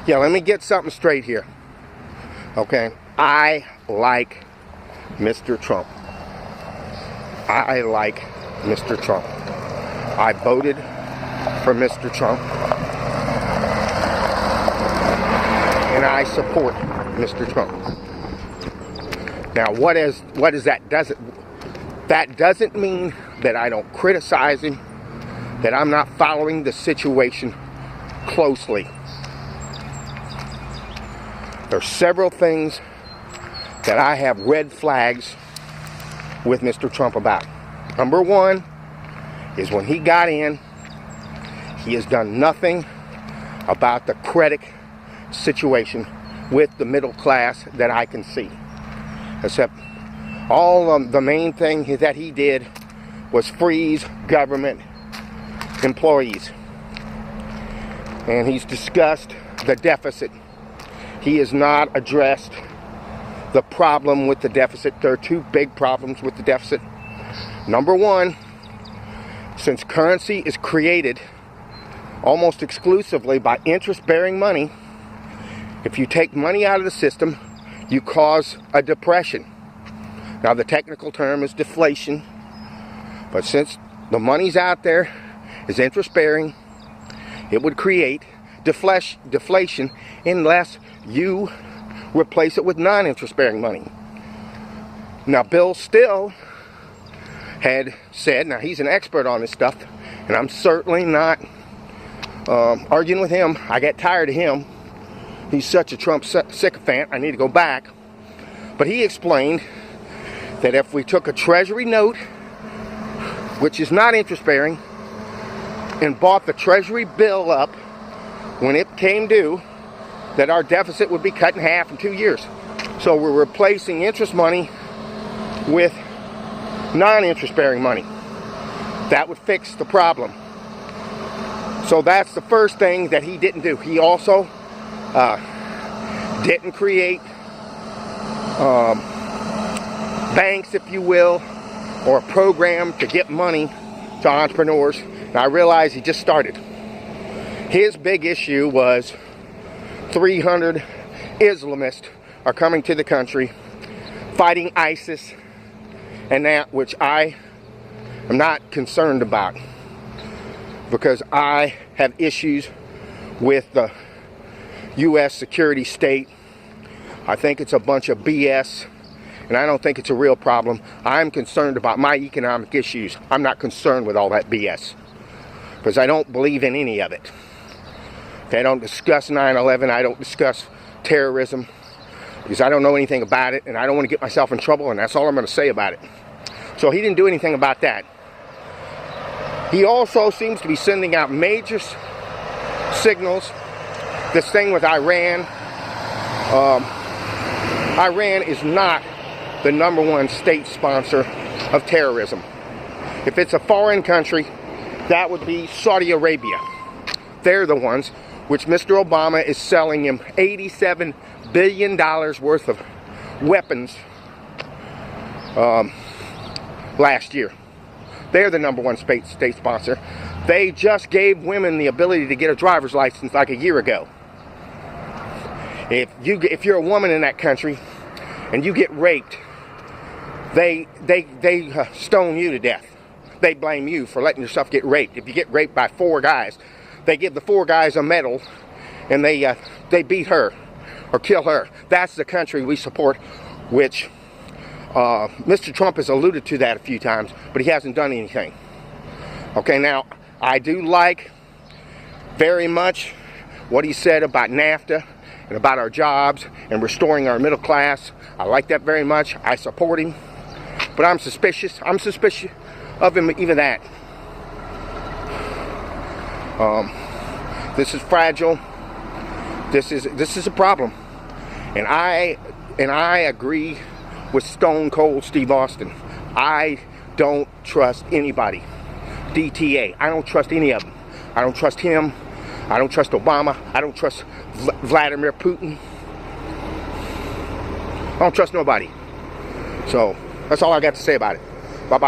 Yeah, let me get something straight here. Okay, I like Mr. Trump. I like Mr. Trump. I voted for Mr. Trump. And I support Mr. Trump. Now, what is that? That doesn't mean that I don't criticize him, that I'm not following the situation closely. There's several things that I have red flags with Mr. Trump about. Number one is when he got in, he has done nothing about the credit situation with the middle class that I can see. Except all the main thing that he did was freeze government employees. And he's discussed the deficit. He has not addressed the problem with the deficit. There are two big problems with the deficit. Number one, since currency is created almost exclusively by interest-bearing money, if you take money out of the system, you cause a depression. Now, the technical term is deflation, but since the money's out there, is interest-bearing, it would create deflation unless you replace it with non-interest-bearing money. Now, Bill Still had said, now he's an expert on this stuff, and I'm certainly not arguing with him. I got tired of him. He's such a Trump sycophant. I need to go back. But he explained that if we took a treasury note, which is not interest-bearing, and bought the treasury bill up when it came due, that our deficit would be cut in half in 2 years. So we're replacing interest money with non-interest-bearing money. That would fix the problem. So that's the first thing that he didn't do. He also didn't create banks, if you will, or a program to get money to entrepreneurs. And I realize he just started. His big issue was 300 Islamists are coming to the country fighting ISIS, and that which I am not concerned about, because I have issues with the U.S. security state. I think it's a bunch of BS, and I don't think it's a real problem. I'm concerned about my economic issues. I'm not concerned with all that BS, because I don't believe in any of it. I don't discuss 9/11. I don't discuss terrorism, because I don't know anything about it, and I don't want to get myself in trouble, and that's all I'm going to say about it. So he didn't do anything about that. He also seems to be sending out major signals. This thing with Iran. Iran is not the #1 state sponsor of terrorism. If it's a foreign country, that would be Saudi Arabia. They're the ones which Mr. Obama is selling him $87 billion worth of weapons last year. They're the #1 state sponsor. They just gave women the ability to get a driver's license like a year ago. If you're a woman in that country and you get raped, they stone you to death. They blame you for letting yourself get raped. If you get raped by 4 guys, they give the 4 guys a medal, and they beat her or kill her. That's the country we support, which Mr. Trump has alluded to that a few times, but he hasn't done anything. Okay, now, I do like very much what he said about NAFTA and about our jobs and restoring our middle class. I like that very much. I support him. But I'm suspicious. I'm suspicious of him, even that. This is fragile. This is a problem. And I agree with Stone Cold Steve Austin. I don't trust anybody. DTA. I don't trust any of them. I don't trust him. I don't trust Obama. I don't trust Vladimir Putin. I don't trust nobody. So that's all I got to say about it. Bye-bye.